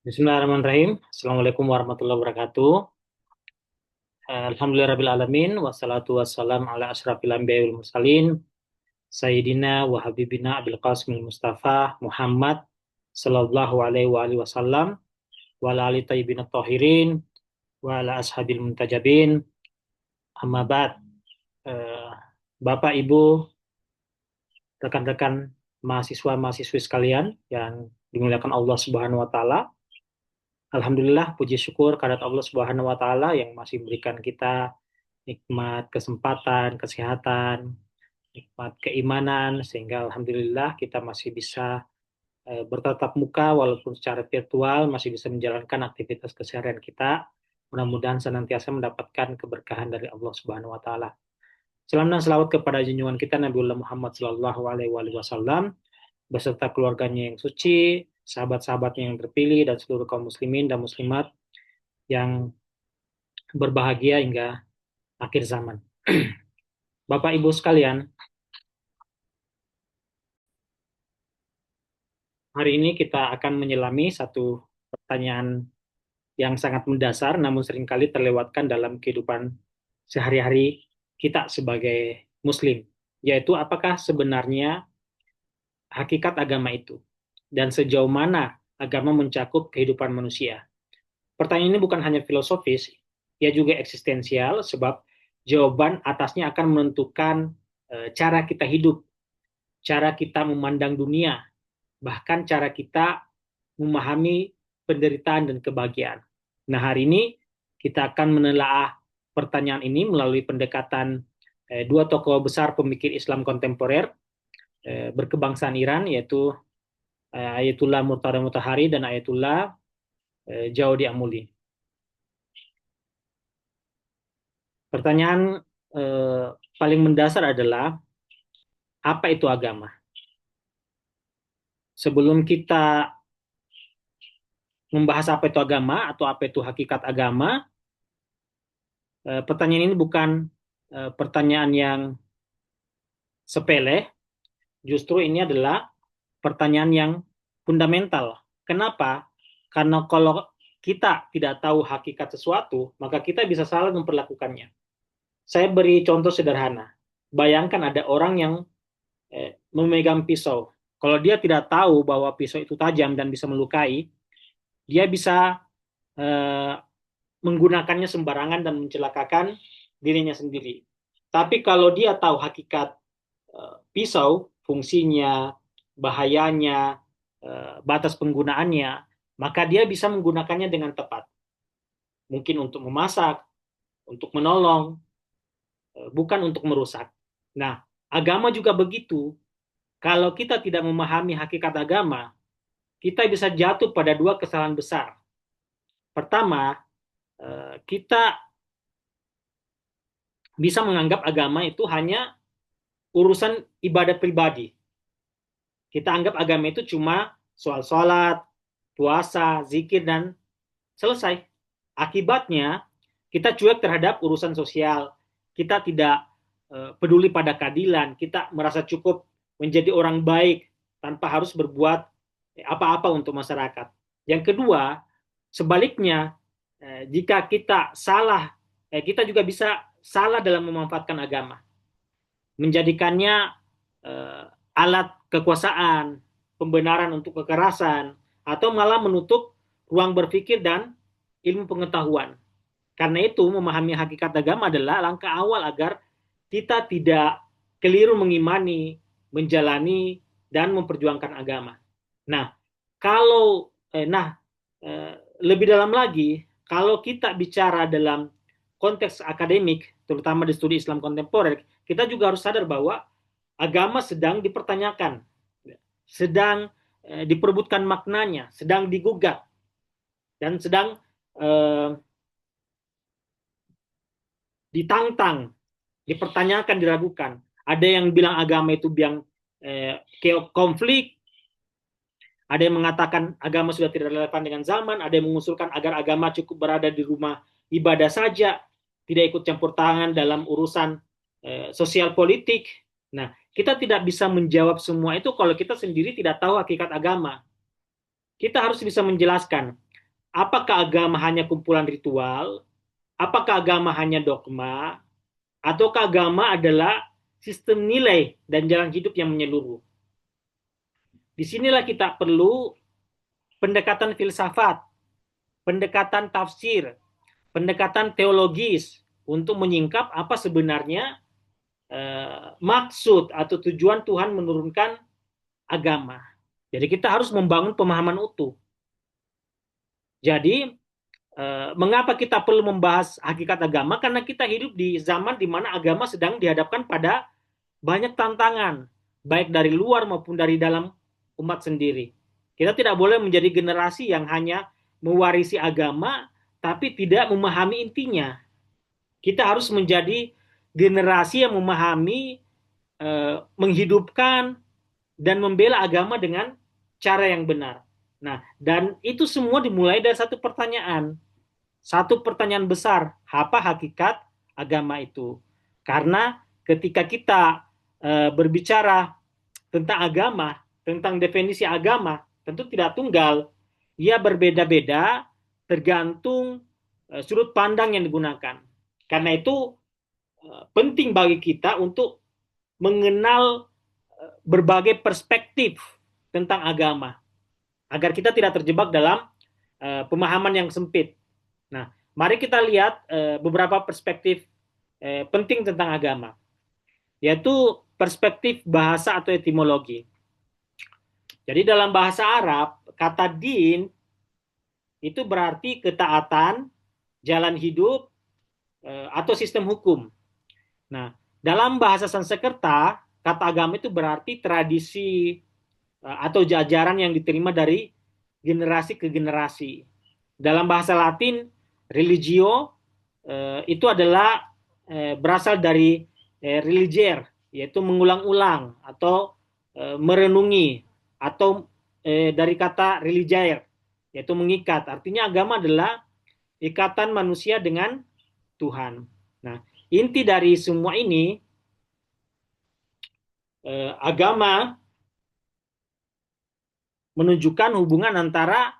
Bismillahirrahmanirrahim. Assalamualaikum warahmatullahi wabarakatuh. Alhamdulillahirrahmanirrahim. Wassalatu wassalam ala ashrafil anbiya wal mursalin. Sayyidina wa habibina Abil Qasimil Mustafa Muhammad sallallahu alaihi wa alihi wasallam wa ala ali tayyibin tahirin wa ala ashabil muntajabin. Amma ba'd. Eh, Bapak, Ibu, rekan-rekan mahasiswa-mahasiswi sekalian yang dimuliakan Allah Subhanahu wa taala. Alhamdulillah, puji syukur kehadirat Allah Subhanahu wa taala yang masih memberikan kita nikmat kesempatan, kesehatan, nikmat keimanan, sehingga alhamdulillah kita masih bisa bertatap muka walaupun secara virtual, masih bisa menjalankan aktivitas keseharian kita. Mudah-mudahan senantiasa mendapatkan keberkahan dari Allah Subhanahu wa taala. Salam dan salawat kepada junjungan kita Nabiullah Muhammad sallallahu alaihi wasallam beserta keluarganya yang suci, sahabat-sahabatnya yang terpilih, dan seluruh kaum muslimin dan muslimat yang berbahagia hingga akhir zaman. Bapak Ibu sekalian, hari ini kita akan menyelami satu pertanyaan yang sangat mendasar namun seringkali terlewatkan dalam kehidupan sehari-hari kita sebagai muslim, yaitu apakah sebenarnya hakikat agama itu dan sejauh mana agama mencakup kehidupan manusia. Pertanyaan ini bukan hanya filosofis, ia juga eksistensial sebab jawaban atasnya akan menentukan cara kita hidup, cara kita memandang dunia, bahkan cara kita memahami penderitaan dan kebahagiaan. Nah, hari ini kita akan menelaah pertanyaan ini melalui pendekatan dua tokoh besar pemikir Islam kontemporer berkebangsaan Iran, yaitu Ayatullah Murtada Mutahari dan Ayatullah Jaudi Amuli. Pertanyaan paling mendasar adalah, apa itu agama? Sebelum kita membahas apa itu agama atau apa itu hakikat agama, pertanyaan ini bukan pertanyaan yang sepele, justru ini adalah pertanyaan yang fundamental. Kenapa? Karena kalau kita tidak tahu hakikat sesuatu, maka kita bisa salah memperlakukannya. Saya beri contoh sederhana. Bayangkan ada orang yang memegang pisau. Kalau dia tidak tahu bahwa pisau itu tajam dan bisa melukai, dia bisa menggunakannya sembarangan dan mencelakakan dirinya sendiri. Tapi kalau dia tahu hakikat pisau, fungsinya, bahayanya, batas penggunaannya, maka dia bisa menggunakannya dengan tepat. Mungkin untuk memasak, untuk menolong, bukan untuk merusak. Nah, agama juga begitu. Kalau kita tidak memahami hakikat agama, kita bisa jatuh pada dua kesalahan besar. Pertama, kita bisa menganggap agama itu hanya urusan ibadah pribadi. Kita anggap agama itu cuma soal sholat, puasa, zikir, dan selesai. Akibatnya, kita cuek terhadap urusan sosial. Kita tidak peduli pada keadilan. Kita merasa cukup menjadi orang baik tanpa harus berbuat apa-apa untuk masyarakat. Yang kedua, sebaliknya, jika kita salah, kita juga bisa salah dalam memanfaatkan agama. Menjadikannya alat kekuasaan, pembenaran untuk kekerasan, atau malah menutup ruang berpikir dan ilmu pengetahuan. Karena itu, memahami hakikat agama adalah langkah awal agar kita tidak keliru mengimani, menjalani, dan memperjuangkan agama. Nah, kalau lebih dalam lagi, kalau kita bicara dalam konteks akademik, terutama di studi Islam kontemporer, kita juga harus sadar bahwa agama sedang dipertanyakan, sedang diperebutkan maknanya, sedang digugat, dan sedang ditantang, dipertanyakan, diragukan. Ada yang bilang agama itu biang konflik, ada yang mengatakan agama sudah tidak relevan dengan zaman, ada yang mengusulkan agar agama cukup berada di rumah ibadah saja, tidak ikut campur tangan dalam urusan sosial politik. Nah, kita tidak bisa menjawab semua itu kalau kita sendiri tidak tahu hakikat agama. Kita harus bisa menjelaskan. apakah agama hanya kumpulan ritual, apakah agama hanya dogma, ataukah agama adalah sistem nilai dan jalan hidup yang menyeluruh. Disinilah kita perlu pendekatan filsafat, pendekatan tafsir, pendekatan teologis untuk menyingkap apa sebenarnya maksud atau tujuan Tuhan menurunkan agama. Jadi kita harus membangun pemahaman utuh. Jadi mengapa kita perlu membahas hakikat agama? Karena kita hidup di zaman di mana agama sedang dihadapkan pada banyak tantangan, baik dari luar maupun dari dalam umat sendiri. Kita tidak boleh menjadi generasi yang hanya mewarisi agama, tapi tidak memahami intinya. Kita harus menjadi generasi yang memahami, menghidupkan, dan membela agama dengan cara yang benar. Nah, dan itu semua dimulai dari satu pertanyaan. Satu pertanyaan besar, apa hakikat agama itu? Karena ketika kita berbicara tentang agama, tentang definisi agama, tentu tidak tunggal. Ia berbeda-beda tergantung sudut pandang yang digunakan. Karena itu penting bagi kita untuk mengenal berbagai perspektif tentang agama agar kita tidak terjebak dalam pemahaman yang sempit. Nah, mari kita lihat beberapa perspektif penting tentang agama, yaitu perspektif bahasa atau etimologi. Jadi dalam bahasa Arab, kata din itu berarti ketaatan, jalan hidup, atau sistem hukum. Nah, dalam bahasa Sanskerta, kata agama itu berarti tradisi atau ajaran yang diterima dari generasi ke generasi. Dalam bahasa Latin, religio itu adalah berasal dari religer, yaitu mengulang-ulang atau merenungi, atau dari kata religiaire, yaitu mengikat. Artinya agama adalah ikatan manusia dengan Tuhan. Nah, inti dari semua ini, agama menunjukkan hubungan antara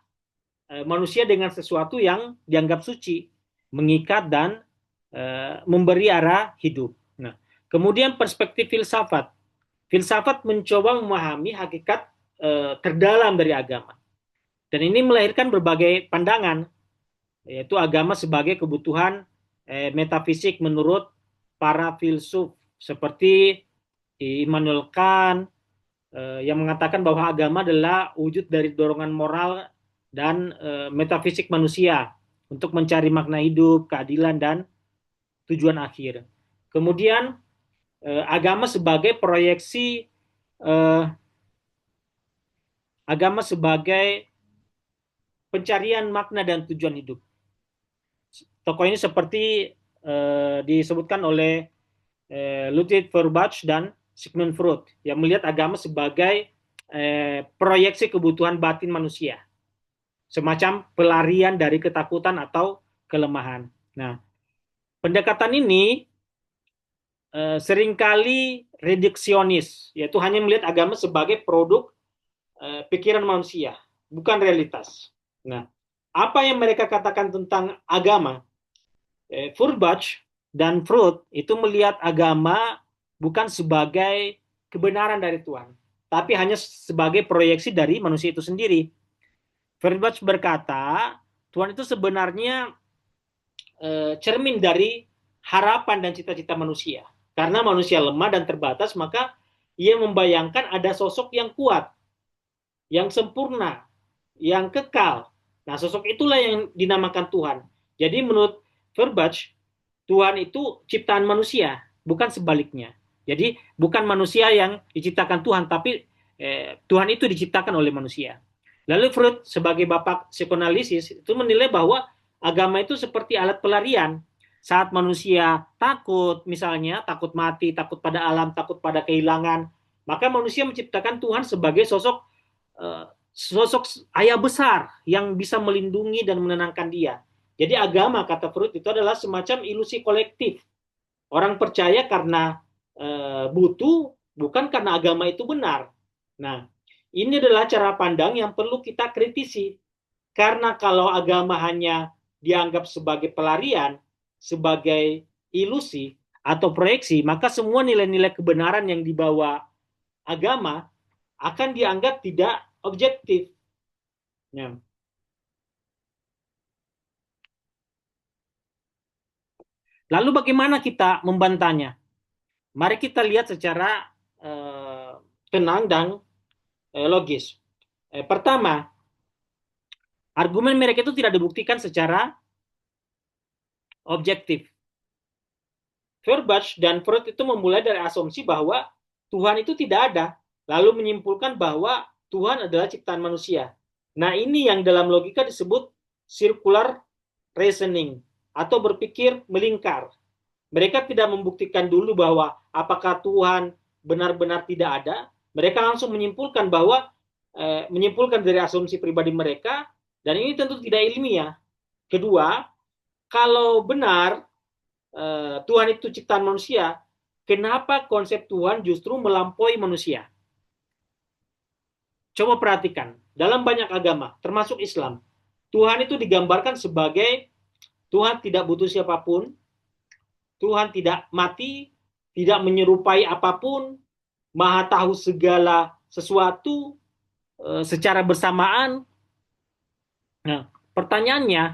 manusia dengan sesuatu yang dianggap suci, mengikat dan memberi arah hidup. Nah, kemudian perspektif filsafat. Filsafat mencoba memahami hakikat terdalam dari agama. Dan ini melahirkan berbagai pandangan, yaitu agama sebagai kebutuhan metafisik menurut para filsuf seperti Immanuel Kant, yang mengatakan bahwa agama adalah wujud dari dorongan moral dan metafisik manusia untuk mencari makna hidup, keadilan, dan tujuan akhir. Kemudian agama sebagai proyeksi, agama sebagai pencarian makna dan tujuan hidup. Tokoh ini seperti disebutkan oleh Ludwig Feuerbach dan Sigmund Freud yang melihat agama sebagai proyeksi kebutuhan batin manusia, semacam pelarian dari ketakutan atau kelemahan. Nah, pendekatan ini seringkali reduksionis, yaitu hanya melihat agama sebagai produk pikiran manusia, bukan realitas. Nah, apa yang mereka katakan tentang agama? Feuerbach dan Freud itu melihat agama bukan sebagai kebenaran dari Tuhan, tapi hanya sebagai proyeksi dari manusia itu sendiri. Feuerbach berkata, Tuhan itu sebenarnya cermin dari harapan dan cita-cita manusia. Karena manusia lemah dan terbatas, maka ia membayangkan ada sosok yang kuat, yang sempurna, yang kekal. Nah, sosok itulah yang dinamakan Tuhan. Jadi menurut Feuerbach, Tuhan itu ciptaan manusia, bukan sebaliknya. Jadi bukan manusia yang diciptakan Tuhan, tapi Tuhan itu diciptakan oleh manusia. Lalu Freud sebagai bapak psikoanalisis itu menilai bahwa agama itu seperti alat pelarian. Saat manusia takut, misalnya takut mati, takut pada alam, takut pada kehilangan, maka manusia menciptakan Tuhan sebagai sosok ayah besar yang bisa melindungi dan menenangkan dia. Jadi agama, kata Freud, itu adalah semacam ilusi kolektif. Orang percaya karena butuh, bukan karena agama itu benar. Nah, ini adalah cara pandang yang perlu kita kritisi. Karena kalau agama hanya dianggap sebagai pelarian, sebagai ilusi atau proyeksi, maka semua nilai-nilai kebenaran yang dibawa agama akan dianggap tidak objektif. Ya. Lalu bagaimana kita membantahnya? Mari kita lihat secara tenang dan logis. Pertama, argumen mereka itu tidak dibuktikan secara objektif. Feuerbach dan Freud itu memulai dari asumsi bahwa Tuhan itu tidak ada, lalu menyimpulkan bahwa Tuhan adalah ciptaan manusia. Nah, ini yang dalam logika disebut circular reasoning atau berpikir melingkar. Mereka tidak membuktikan dulu bahwa apakah Tuhan benar-benar tidak ada. Mereka langsung menyimpulkan bahwa menyimpulkan dari asumsi pribadi mereka, dan ini tentu tidak ilmiah. Kedua, kalau benar Tuhan itu ciptaan manusia, kenapa konsep Tuhan justru melampaui manusia? Coba perhatikan, dalam banyak agama, termasuk Islam, Tuhan itu digambarkan sebagai Tuhan tidak butuh siapapun, Tuhan tidak mati, tidak menyerupai apapun, maha tahu segala sesuatu secara bersamaan. Nah, pertanyaannya,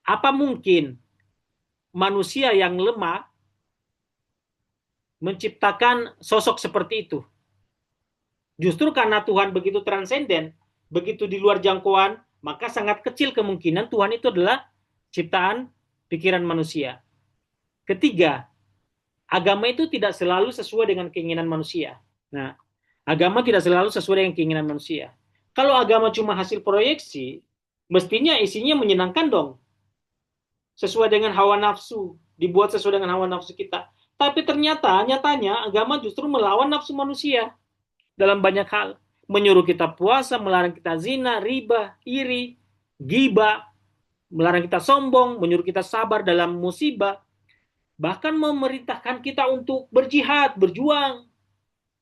apa mungkin manusia yang lemah menciptakan sosok seperti itu? Justru karena Tuhan begitu transenden, begitu di luar jangkauan, maka sangat kecil kemungkinan Tuhan itu adalah ciptaan pikiran manusia. Ketiga, agama itu tidak selalu sesuai dengan keinginan manusia. Nah, agama tidak selalu sesuai dengan keinginan manusia. Kalau agama cuma hasil proyeksi, mestinya isinya menyenangkan dong. Sesuai dengan hawa nafsu, dibuat sesuai dengan hawa nafsu kita. Tapi ternyata, nyatanya agama justru melawan nafsu manusia dalam banyak hal. Menyuruh kita puasa, melarang kita zina, riba, iri, giba, melarang kita sombong, menyuruh kita sabar dalam musibah, bahkan memerintahkan kita untuk berjihad, berjuang,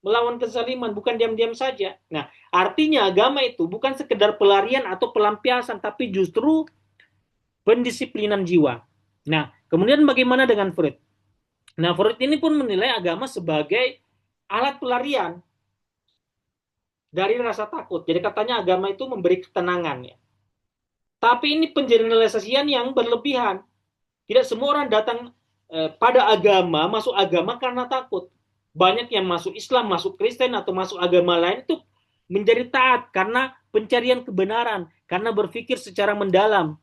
melawan kezaliman, bukan diam-diam saja. Nah, artinya agama itu bukan sekedar pelarian atau pelampiasan, tapi justru pendisiplinan jiwa. Nah, kemudian bagaimana dengan Freud? Nah, Freud ini pun menilai agama sebagai alat pelarian dari rasa takut. Jadi katanya agama itu memberi ketenangan, ya. Tapi ini pengeneralisasian yang berlebihan. Tidak semua orang datang pada agama, masuk agama karena takut. Banyak yang masuk Islam, masuk Kristen, atau masuk agama lain itu menjadi taat karena pencarian kebenaran, karena berpikir secara mendalam.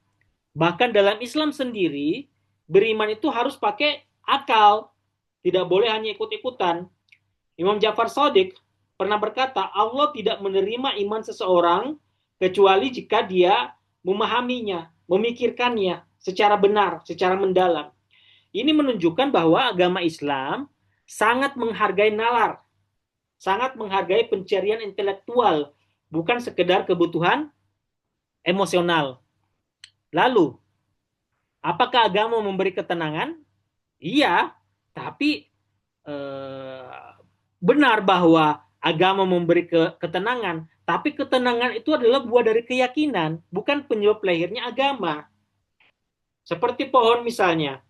Bahkan dalam Islam sendiri, beriman itu harus pakai akal. Tidak boleh hanya ikut-ikutan. Imam Ja'far Shadiq pernah berkata, Allah tidak menerima iman seseorang kecuali jika dia memahaminya, memikirkannya secara benar, secara mendalam. Ini menunjukkan bahwa agama Islam sangat menghargai nalar, sangat menghargai pencarian intelektual, bukan sekedar kebutuhan emosional. Lalu, apakah agama memberi ketenangan? Iya, tapi benar bahwa agama memberi ketenangan, tapi ketenangan itu adalah buah dari keyakinan, bukan penyebab lahirnya agama. Seperti pohon misalnya,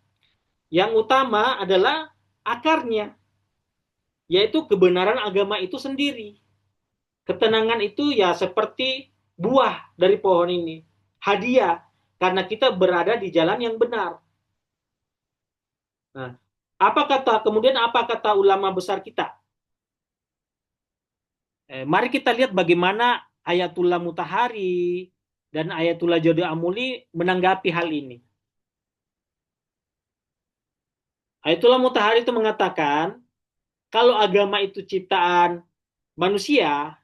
yang utama adalah akarnya, yaitu kebenaran agama itu sendiri. Ketenangan itu ya seperti buah dari pohon ini, hadiah, karena kita berada di jalan yang benar. Nah, kemudian apa kata ulama besar kita? Mari kita lihat bagaimana Ayatullah Mutahari dan Ayatullah Jodi Amuli menanggapi hal ini. Ayatullah Mutahari itu mengatakan, kalau agama itu ciptaan manusia,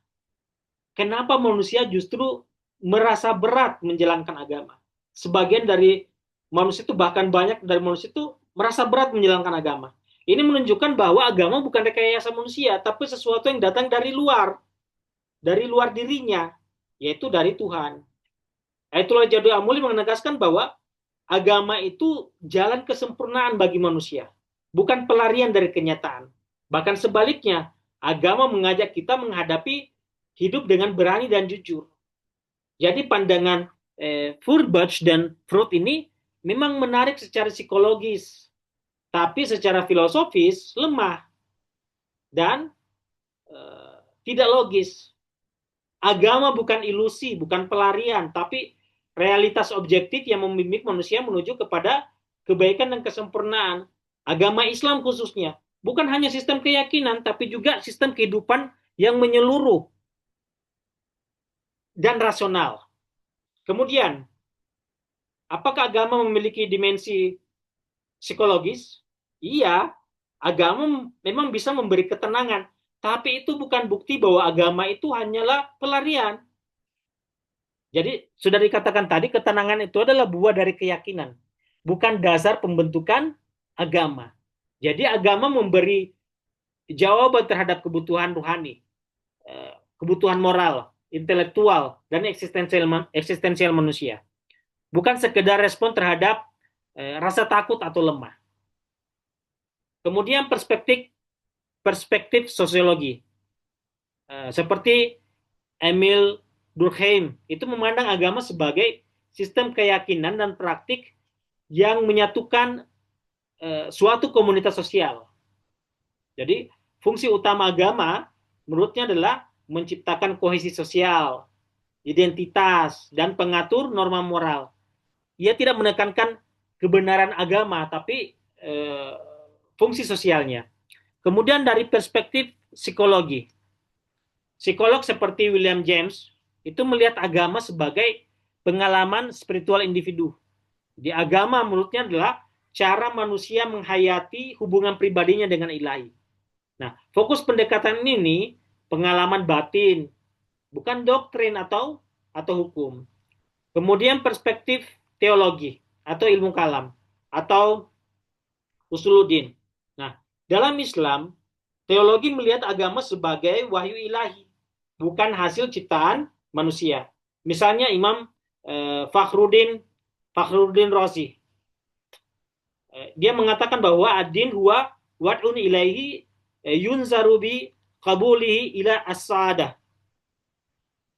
kenapa manusia justru merasa berat menjalankan agama? Sebagian dari manusia itu, bahkan banyak dari manusia itu merasa berat menjalankan agama. Ini menunjukkan bahwa agama bukan rekayasa manusia, tapi sesuatu yang datang dari luar dirinya, yaitu dari Tuhan. Ayatullah Jadu Amuli menegaskan bahwa agama itu jalan kesempurnaan bagi manusia, bukan pelarian dari kenyataan. Bahkan sebaliknya, agama mengajak kita menghadapi hidup dengan berani dan jujur. Jadi pandangan Feuerbach dan Freud ini memang menarik secara psikologis, tapi secara filosofis lemah dan tidak logis. Agama bukan ilusi, bukan pelarian, tapi realitas objektif yang membimbing manusia menuju kepada kebaikan dan kesempurnaan. Agama Islam khususnya, bukan hanya sistem keyakinan, tapi juga sistem kehidupan yang menyeluruh dan rasional. Kemudian, apakah agama memiliki dimensi psikologis? Iya, agama memang bisa memberi ketenangan, tapi itu bukan bukti bahwa agama itu hanyalah pelarian. Jadi sudah dikatakan tadi, ketenangan itu adalah buah dari keyakinan, bukan dasar pembentukan agama. Jadi agama memberi jawaban terhadap kebutuhan rohani, kebutuhan moral, intelektual, dan eksistensial manusia. Bukan sekedar respon terhadap rasa takut atau lemah. Kemudian perspektif sosiologi. Seperti Emil Durkheim itu memandang agama sebagai sistem keyakinan dan praktik yang menyatukan suatu komunitas sosial. Jadi fungsi utama agama menurutnya adalah menciptakan kohesi sosial, identitas, dan pengatur norma moral. Ia tidak menekankan kebenaran agama, tapi fungsi sosialnya. Kemudian dari perspektif psikologi, psikolog seperti William James itu melihat agama sebagai pengalaman spiritual individu. Di agama menurutnya adalah cara manusia menghayati hubungan pribadinya dengan ilahi. Nah, fokus pendekatan ini pengalaman batin, bukan doktrin atau hukum. Kemudian perspektif teologi atau ilmu kalam atau usuluddin. Nah, dalam Islam, teologi melihat agama sebagai wahyu ilahi, bukan hasil ciptaan manusia. Misalnya Imam Fakhruddin Razi. Dia mengatakan bahwa ad-din huwa wad'un ilaihi yunzaru bi qabulihi ila as-sa'adah.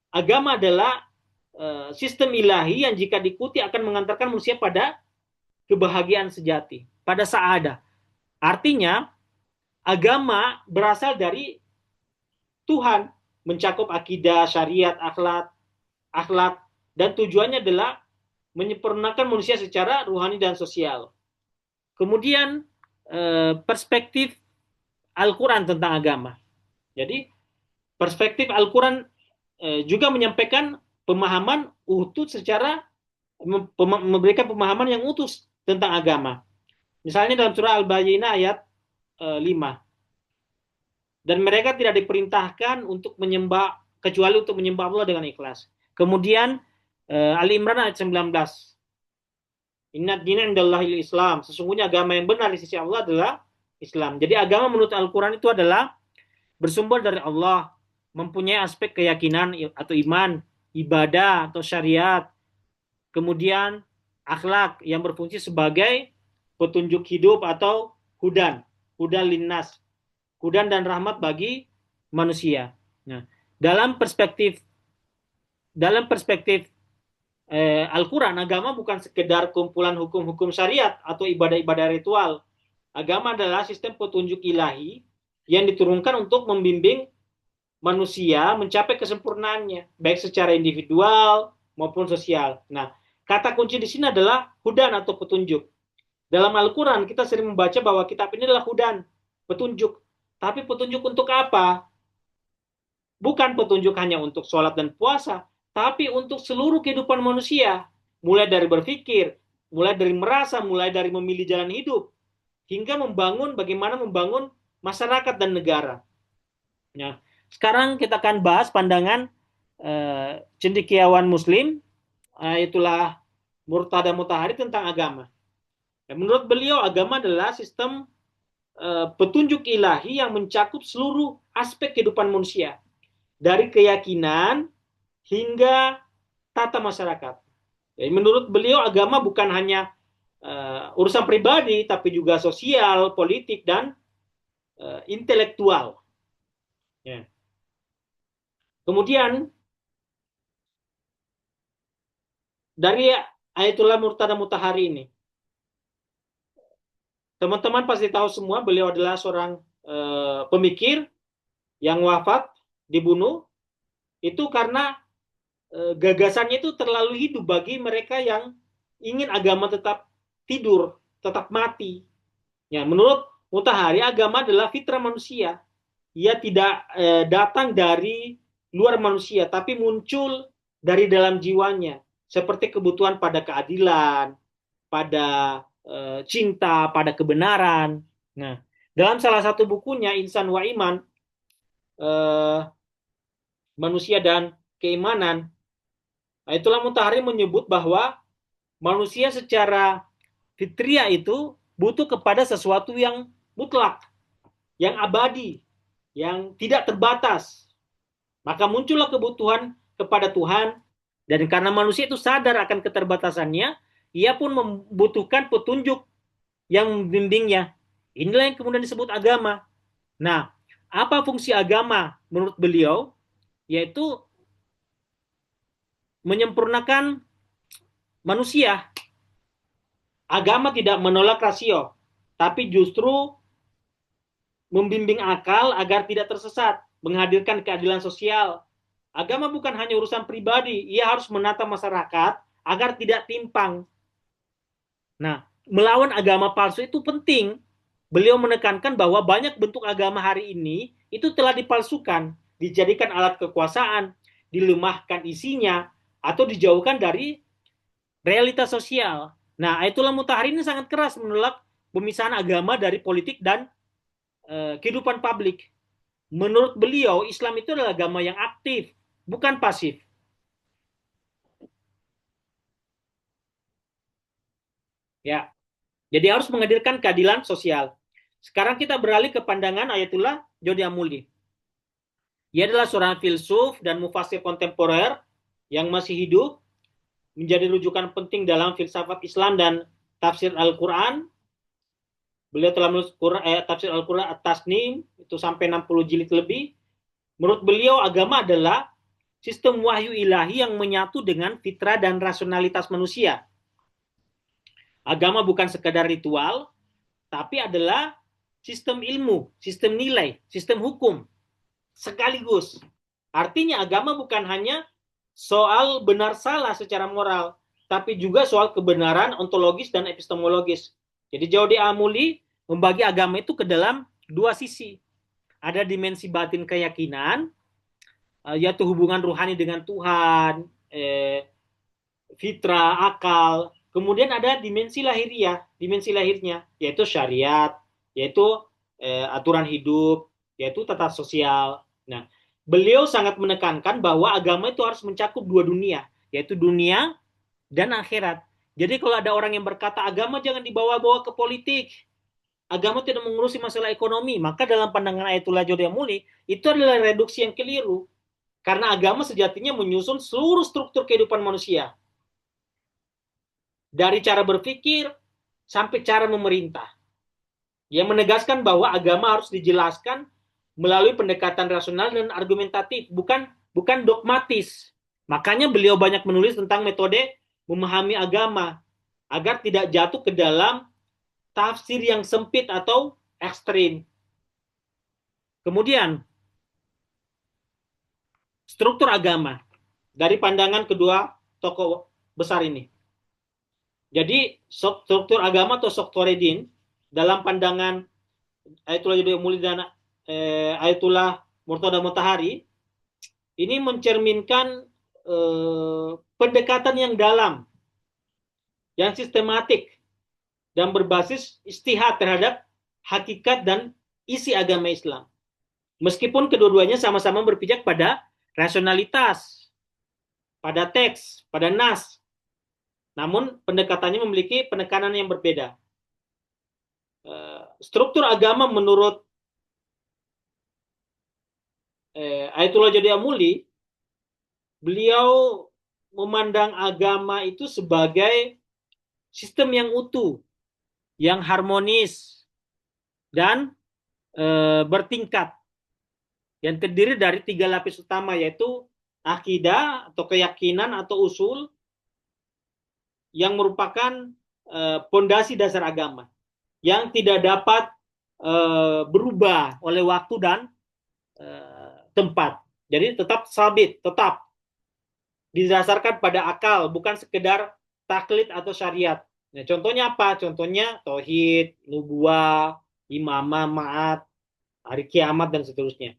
Agama adalah sistem ilahi yang jika diikuti akan mengantarkan manusia pada kebahagiaan sejati, pada sa'adah. Artinya, agama berasal dari Tuhan, mencakup akidah, syariat, akhlak, dan tujuannya adalah menyempurnakan manusia secara rohani dan sosial. Kemudian perspektif Al-Quran tentang agama. Jadi perspektif Al-Quran juga menyampaikan pemahaman utuh secara memberikan pemahaman yang utuh tentang agama. Misalnya dalam surah Al-Bayyinah ayat 5. Dan mereka tidak diperintahkan untuk menyembah kecuali untuk menyembah Allah dengan ikhlas. Kemudian Ali Imran ayat 19. Inna dina indallahil Islam. Sesungguhnya agama yang benar di sisi Allah adalah Islam. Jadi agama menurut Al-Quran itu adalah bersumber dari Allah, mempunyai aspek keyakinan atau iman, ibadah atau syariat, kemudian akhlak yang berfungsi sebagai petunjuk hidup atau hudan linnas, hudan dan rahmat bagi manusia. Nah, dalam perspektif Al-Quran, agama bukan sekedar kumpulan hukum-hukum syariat atau ibadah-ibadah ritual. Agama adalah sistem petunjuk ilahi yang diturunkan untuk membimbing manusia mencapai kesempurnaannya, baik secara individual maupun sosial. Nah, kata kunci di sini adalah hudan atau petunjuk. Dalam Al-Quran kita sering membaca bahwa kitab ini adalah hudan, petunjuk. Tapi petunjuk untuk apa? Bukan petunjuk hanya untuk sholat dan puasa, tapi untuk seluruh kehidupan manusia. Mulai dari berpikir, mulai dari merasa, mulai dari memilih jalan hidup, hingga bagaimana membangun masyarakat dan negara. Ya. Sekarang kita akan bahas pandangan cendekiawan Muslim, itulah Murtada Mutahari tentang agama. Ya, menurut beliau, agama adalah sistem petunjuk ilahi yang mencakup seluruh aspek kehidupan manusia, dari keyakinan hingga tata masyarakat. Jadi menurut beliau agama bukan hanya urusan pribadi, tapi juga sosial, politik, dan intelektual. Ya. Kemudian dari Ayatullah Murtada Mutahari ini. Teman-teman pasti tahu semua beliau adalah seorang pemikir yang wafat, dibunuh, itu karena gagasannya itu terlalu hidup bagi mereka yang ingin agama tetap tidur, tetap mati. Ya, menurut Mutahari, agama adalah fitrah manusia. Ia tidak datang dari luar manusia, tapi muncul dari dalam jiwanya, seperti kebutuhan pada keadilan, pada cinta, pada kebenaran. Nah, dalam salah satu bukunya Insan wa Iman, eh, manusia dan keimanan, itulah Mutahari menyebut bahwa manusia secara fitriah itu butuh kepada sesuatu yang mutlak, yang abadi, yang tidak terbatas. Maka muncullah kebutuhan kepada Tuhan, dan karena manusia itu sadar akan keterbatasannya, ia pun membutuhkan petunjuk yang membimbingnya. Inilah yang kemudian disebut agama. Nah, apa fungsi agama menurut beliau? Yaitu menyempurnakan manusia. Agama tidak menolak rasio, tapi justru membimbing akal agar tidak tersesat, menghadirkan keadilan sosial. Agama bukan hanya urusan pribadi, ia harus menata masyarakat agar tidak timpang. Nah, melawan agama palsu itu penting. Beliau menekankan bahwa banyak bentuk agama hari ini itu telah dipalsukan, dijadikan alat kekuasaan, dilemahkan isinya, atau dijauhkan dari realitas sosial. Nah, Ayatullah Mutahari ini sangat keras menolak pemisahan agama dari politik dan kehidupan publik. Menurut beliau, Islam itu adalah agama yang aktif, bukan pasif. Ya, jadi harus menghadirkan keadilan sosial. Sekarang kita beralih ke pandangan Ayatullah Jodi Amuli. Ia adalah seorang filsuf dan mufasir kontemporer yang masih hidup, menjadi rujukan penting dalam filsafat Islam dan tafsir Al-Quran. Beliau telah menulis tafsir Al-Quran At-Tasnim, itu sampai 60 jilid lebih. Menurut beliau, agama adalah sistem wahyu ilahi yang menyatu dengan fitrah dan rasionalitas manusia. Agama bukan sekedar ritual, tapi adalah sistem ilmu, sistem nilai, sistem hukum sekaligus. Artinya agama bukan hanya soal benar salah secara moral, tapi juga soal kebenaran ontologis dan epistemologis. Jadi Jodi Amuli membagi agama itu ke dalam dua sisi. Ada dimensi batin keyakinan, yaitu hubungan ruhani dengan Tuhan, fitrah, akal. Kemudian ada dimensi lahiriah, dimensi lahirnya, yaitu syariat, yaitu aturan hidup, yaitu tata sosial. Nah, beliau sangat menekankan bahwa agama itu harus mencakup dua dunia, yaitu dunia dan akhirat. Jadi kalau ada orang yang berkata agama jangan dibawa-bawa ke politik, agama tidak mengurusi masalah ekonomi, maka dalam pandangan Ayatullah Jodi Amuli, itu adalah reduksi yang keliru. Karena agama sejatinya menyusun seluruh struktur kehidupan manusia. Dari cara berpikir sampai cara memerintah. Yang menegaskan bahwa agama harus dijelaskan melalui pendekatan rasional dan argumentatif, bukan dogmatis. Makanya beliau banyak menulis tentang metode memahami agama agar tidak jatuh ke dalam tafsir yang sempit atau ekstrim. Kemudian, struktur agama dari pandangan kedua tokoh besar ini. Jadi struktur agama atau Soktoredin dalam pandangan Ayatullah Jodi Amuli dan Ayatullah Murtada Mutahari ini mencerminkan pendekatan yang dalam, yang sistematik dan berbasis istihad terhadap hakikat dan isi agama Islam. Meskipun kedua-duanya sama-sama berpijak pada rasionalitas, pada teks, pada nas, namun pendekatannya memiliki penekanan yang berbeda. Struktur agama menurut Ayatullah Jodi Amuli, beliau memandang agama itu sebagai sistem yang utuh, yang harmonis, dan bertingkat, yang terdiri dari 3 lapis utama, yaitu akidah atau keyakinan atau usul, yang merupakan pondasi dasar agama yang tidak dapat berubah oleh waktu dan tempat. Jadi tetap sabit, tetap didasarkan pada akal, bukan sekedar taklid atau syariat. Nah, contohnya apa? Contohnya tauhid, nubuah, imamah, ma'at, hari kiamat dan seterusnya.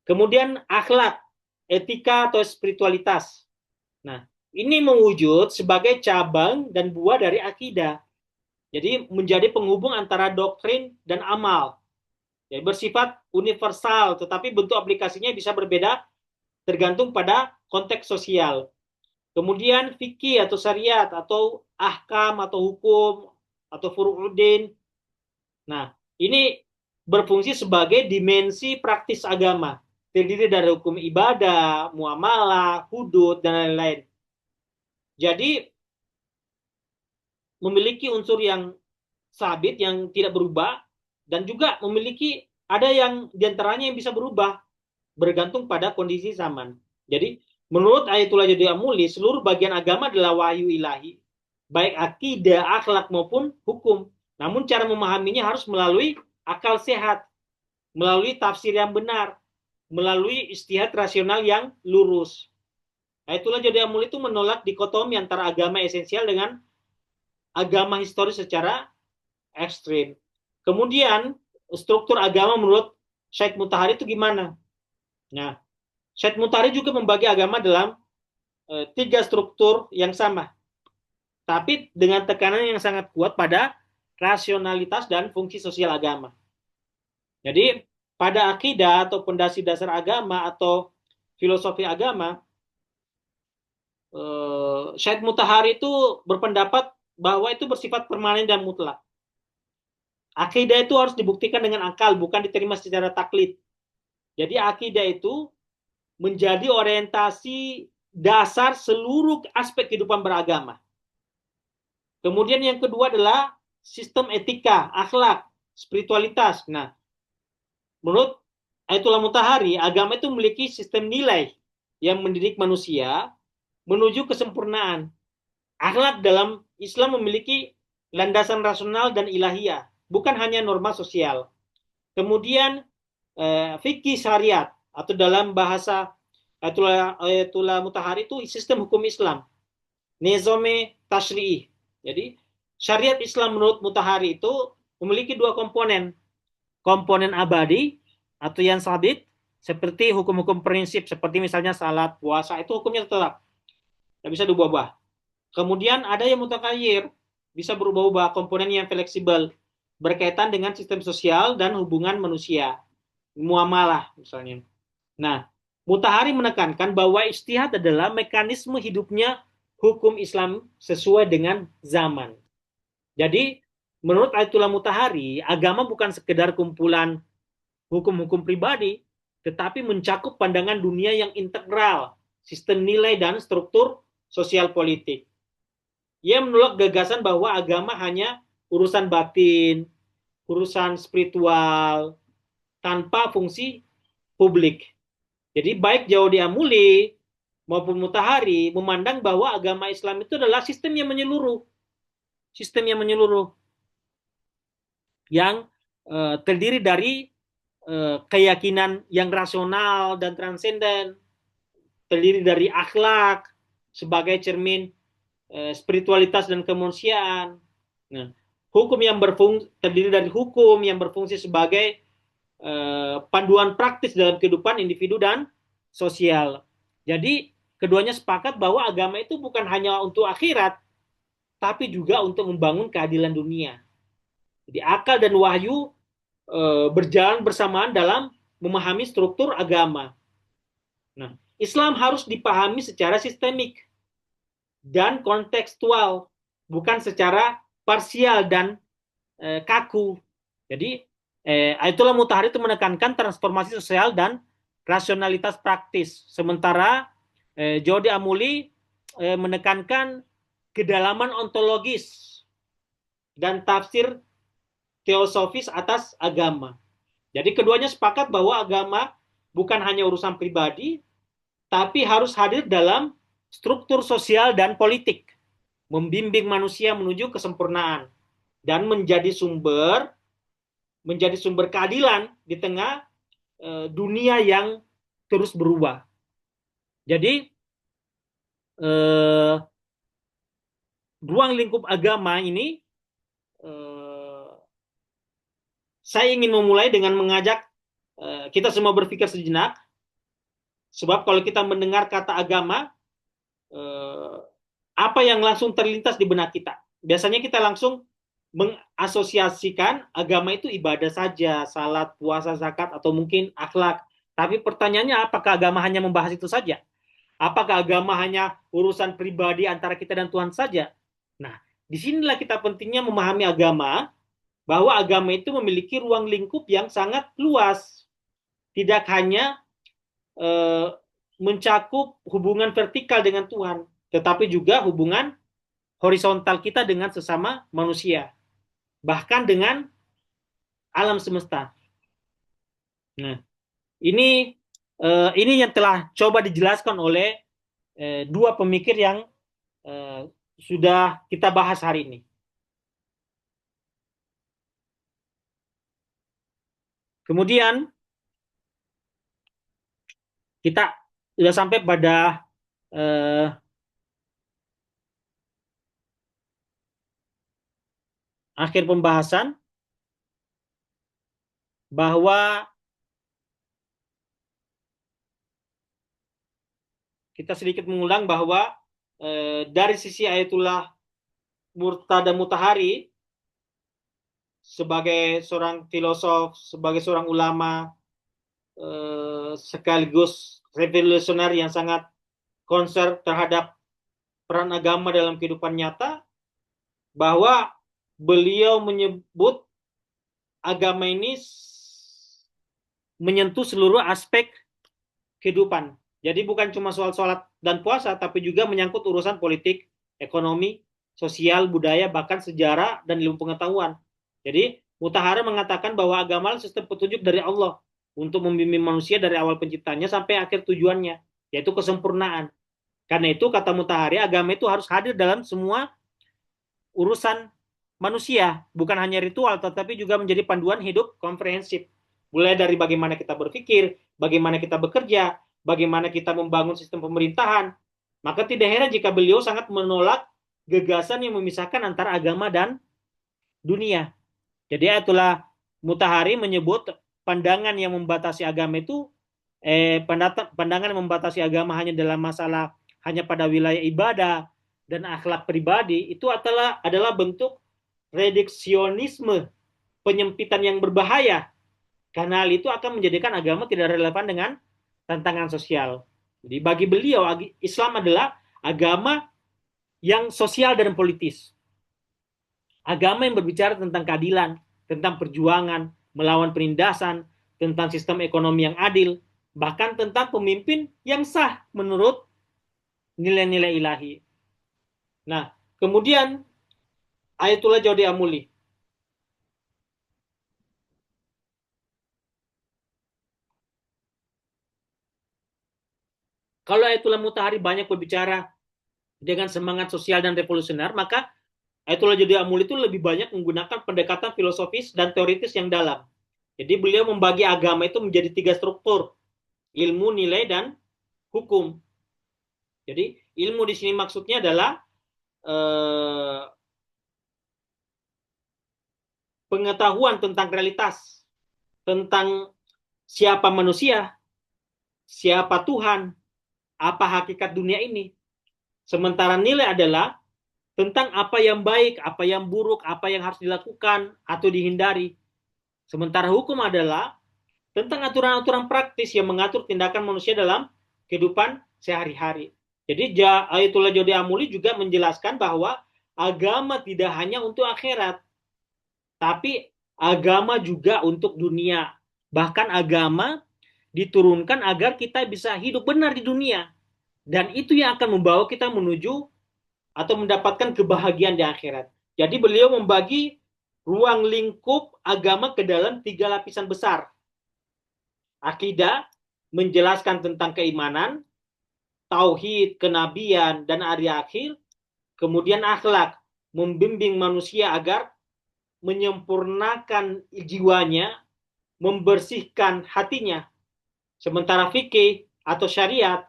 Kemudian akhlak, etika atau spiritualitas. Nah, ini mewujud sebagai cabang dan buah dari akidah. Jadi menjadi penghubung antara doktrin dan amal. Jadi bersifat universal, tetapi bentuk aplikasinya bisa berbeda tergantung pada konteks sosial. Kemudian fikih atau syariat atau ahkam atau hukum atau furu'uddin. Nah, ini berfungsi sebagai dimensi praktis agama. Terdiri dari hukum ibadah, muamalah, hudud, dan lain-lain. Jadi, memiliki unsur yang sabit, yang tidak berubah, dan juga memiliki ada yang diantaranya yang bisa berubah, bergantung pada kondisi zaman. Jadi, menurut Ayatullah Jadi Amuli, seluruh bagian agama adalah wahyu ilahi, baik akidah, akhlak maupun hukum. Namun cara memahaminya harus melalui akal sehat, melalui tafsir yang benar, melalui istihad rasional yang lurus. Ayatullah Jadi Amuli itu menolak dikotomi antara agama esensial dengan agama historis secara ekstrim. Kemudian struktur agama menurut Syekh Mutahari itu gimana? Nah, Syekh Mutahari juga membagi agama dalam tiga struktur yang sama, tapi dengan tekanan yang sangat kuat pada rasionalitas dan fungsi sosial agama. Jadi pada akidah atau pondasi dasar agama atau filosofi agama, Syekh Mutahari itu berpendapat bahwa itu bersifat permanen dan mutlak. Akidah itu harus dibuktikan dengan akal, bukan diterima secara taklid. Jadi akidah itu menjadi orientasi dasar seluruh aspek kehidupan beragama. Kemudian yang kedua adalah sistem etika, akhlak, spiritualitas. Nah, menurut Ayatullah Mutahari, agama itu memiliki sistem nilai yang mendidik manusia menuju kesempurnaan. Akhlak dalam Islam memiliki landasan rasional dan ilahiyah, bukan hanya norma sosial. Kemudian fikih syariat atau dalam bahasa Ayatullah Mutahari itu sistem hukum Islam, nizame tashri'i. Jadi syariat Islam menurut Mutahari itu memiliki dua komponen. Komponen abadi atau yang sabit seperti hukum-hukum prinsip seperti misalnya salat, puasa itu hukumnya tetap, tidak bisa diubah-ubah. Kemudian ada yang mutakayyir, bisa berubah-ubah, komponen yang fleksibel berkaitan dengan sistem sosial dan hubungan manusia, muamalah misalnya. Nah, Mutahari menekankan bahwa ijtihad adalah mekanisme hidupnya hukum Islam sesuai dengan zaman. Jadi, menurut Ayatullah Mutahari, agama bukan sekedar kumpulan hukum-hukum pribadi, tetapi mencakup pandangan dunia yang integral, sistem nilai dan struktur sosial politik. Ia menolak gagasan bahwa agama hanya urusan batin, urusan spiritual, tanpa fungsi publik. Jadi baik Jawadi Amuli maupun Mutahari memandang bahwa agama Islam itu adalah sistem yang menyeluruh. Sistem yang menyeluruh. Yang terdiri dari keyakinan yang rasional dan transenden, terdiri dari akhlak sebagai cermin spiritualitas dan kemanusiaan. Nah, hukum yang terdiri dari hukum yang berfungsi sebagai panduan praktis dalam kehidupan individu dan sosial. Jadi keduanya sepakat bahwa agama itu bukan hanya untuk akhirat, tapi juga untuk membangun keadilan dunia. Jadi akal dan wahyu berjalan bersamaan dalam memahami struktur agama. Nah, Islam harus dipahami secara sistemik dan kontekstual, bukan secara parsial dan kaku. Jadi Ayatullah Mutahari itu menekankan transformasi sosial dan rasionalitas praktis. Sementara Jawadi Amuli menekankan kedalaman ontologis dan tafsir teosofis atas agama. Jadi keduanya sepakat bahwa agama bukan hanya urusan pribadi, tapi harus hadir dalam struktur sosial dan politik. membimbing manusia menuju kesempurnaan dan menjadi sumber keadilan di tengah dunia yang terus berubah. Jadi ruang lingkup agama ini saya ingin memulai dengan mengajak kita semua berpikir sejenak, sebab kalau kita mendengar kata agama, apa yang langsung terlintas di benak kita? Biasanya kita langsung mengasosiasikan agama itu ibadah saja, salat, puasa, zakat, atau mungkin akhlak. Tapi pertanyaannya, apakah agama hanya membahas itu saja? Apakah agama hanya urusan pribadi antara kita dan Tuhan saja? Nah, disinilah kita pentingnya memahami agama, bahwa agama itu memiliki ruang lingkup yang sangat luas. Tidak hanya mencakup hubungan vertikal dengan Tuhan, tetapi juga hubungan horizontal kita dengan sesama manusia, bahkan dengan alam semesta. Nah, ini yang telah coba dijelaskan oleh dua pemikir yang sudah kita bahas hari ini. Kemudian kita sudah sampai pada akhir pembahasan, bahwa kita sedikit mengulang bahwa dari sisi Ayatullah Murtada Mutahari sebagai seorang filosof, sebagai seorang ulama, sekaligus revolusioner yang sangat concern terhadap peran agama dalam kehidupan nyata, bahwa beliau menyebut agama ini menyentuh seluruh aspek kehidupan. Jadi bukan cuma soal sholat dan puasa, tapi juga menyangkut urusan politik, ekonomi, sosial, budaya, bahkan sejarah dan ilmu pengetahuan. Jadi Mutahari mengatakan bahwa agama adalah sistem petunjuk dari Allah untuk membimbing manusia dari awal penciptanya sampai akhir tujuannya, yaitu kesempurnaan. Karena itu kata Mutahari, agama itu harus hadir dalam semua urusan manusia, bukan hanya ritual, tetapi juga menjadi panduan hidup komprehensif. Mulai dari bagaimana kita berpikir, bagaimana kita bekerja, bagaimana kita membangun sistem pemerintahan. Maka tidak heran jika beliau sangat menolak gagasan yang memisahkan antara agama dan dunia. Jadi itulah Mutahari menyebut pandangan yang membatasi agama itu, pandangan yang membatasi agama hanya dalam masalah hanya pada wilayah ibadah dan akhlak pribadi, itu adalah bentuk reduksionisme, penyempitan yang berbahaya, karena hal itu akan menjadikan agama tidak relevan dengan tantangan sosial. Jadi bagi beliau, Islam adalah agama yang sosial dan politis. Agama yang berbicara tentang keadilan, tentang perjuangan, melawan penindasan, tentang sistem ekonomi yang adil, bahkan tentang pemimpin yang sah menurut nilai-nilai ilahi. Nah, kemudian Ayatullah Jaude Amuli. Kalau Ayatullah Mutahari banyak berbicara dengan semangat sosial dan revolusioner, maka Ayatullah Jaude Amuli itu lebih banyak menggunakan pendekatan filosofis dan teoritis yang dalam. Jadi beliau membagi agama itu menjadi 3 struktur: ilmu, nilai, dan hukum. Jadi ilmu di sini maksudnya adalah pengetahuan tentang realitas, tentang siapa manusia, siapa Tuhan, apa hakikat dunia ini. Sementara nilai adalah tentang apa yang baik, apa yang buruk, apa yang harus dilakukan atau dihindari. Sementara hukum adalah tentang aturan-aturan praktis yang mengatur tindakan manusia dalam kehidupan sehari-hari. Jadi Ayatullah Jaude Amuli juga menjelaskan bahwa agama tidak hanya untuk akhirat, tapi agama juga untuk dunia. Bahkan agama diturunkan agar kita bisa hidup benar di dunia. Dan itu yang akan membawa kita menuju atau mendapatkan kebahagiaan di akhirat. Jadi beliau membagi ruang lingkup agama ke dalam 3 lapisan besar. Akidah, menjelaskan tentang keimanan, tauhid, kenabian, dan hari akhir. Kemudian akhlak, membimbing manusia agar menyempurnakan jiwanya, membersihkan hatinya. Sementara fikih atau syariat,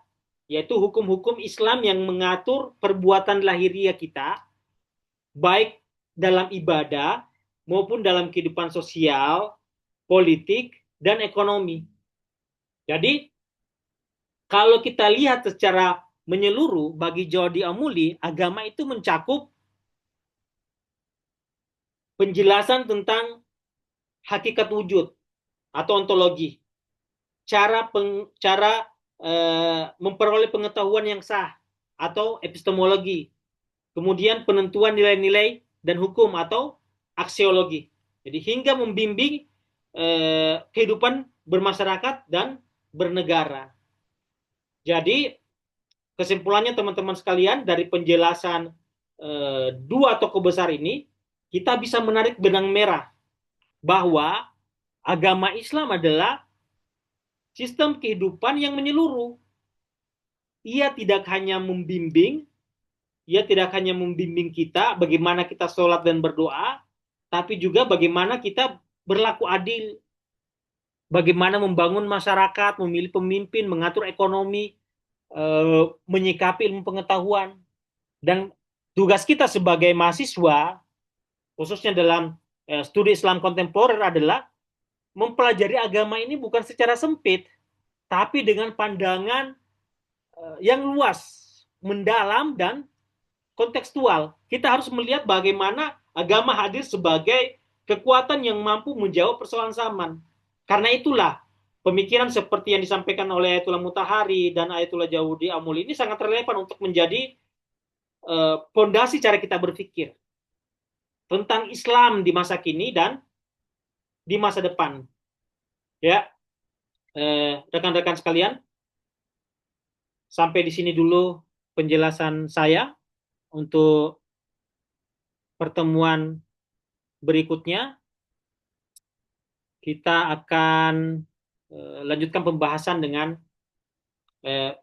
yaitu hukum-hukum Islam yang mengatur perbuatan lahiriah kita, baik dalam ibadah maupun dalam kehidupan sosial, politik, dan ekonomi. Jadi, kalau kita lihat secara menyeluruh, bagi Jody Amuli, agama itu mencakup penjelasan tentang hakikat wujud atau ontologi, cara memperoleh pengetahuan yang sah atau epistemologi, kemudian penentuan nilai-nilai dan hukum atau aksiologi. Jadi hingga membimbing kehidupan bermasyarakat dan bernegara. Jadi kesimpulannya teman-teman sekalian, dari penjelasan dua tokoh besar ini, kita bisa menarik benang merah bahwa agama Islam adalah sistem kehidupan yang menyeluruh. Ia tidak hanya membimbing, ia tidak hanya membimbing kita bagaimana kita sholat dan berdoa, tapi juga bagaimana kita berlaku adil, bagaimana membangun masyarakat, memilih pemimpin, mengatur ekonomi, menyikapi ilmu pengetahuan. Dan tugas kita sebagai mahasiswa, khususnya dalam studi Islam kontemporer, adalah mempelajari agama ini bukan secara sempit, tapi dengan pandangan yang luas, mendalam, dan kontekstual. Kita harus melihat bagaimana agama hadir sebagai kekuatan yang mampu menjawab persoalan zaman. Karena itulah pemikiran seperti yang disampaikan oleh Ayatullah Mutahari dan Ayatullah Jawdi Amuli ini sangat relevan untuk menjadi fondasi cara kita berpikir tentang Islam di masa kini dan di masa depan. Ya, rekan-rekan sekalian, sampai di sini dulu penjelasan saya. Untuk pertemuan berikutnya, kita akan lanjutkan pembahasan dengan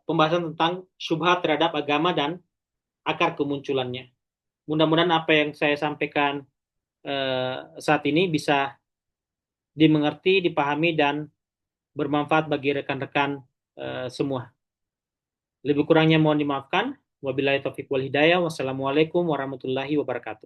pembahasan tentang syubhat terhadap agama dan akar kemunculannya. Mudah-mudahan apa yang saya sampaikan saat ini bisa dimengerti, dipahami, dan bermanfaat bagi rekan-rekan semua. Lebih kurangnya mohon dimaafkan. Wabillahi taufiq wal hidayah. Wassalamualaikum warahmatullahi wabarakatuh.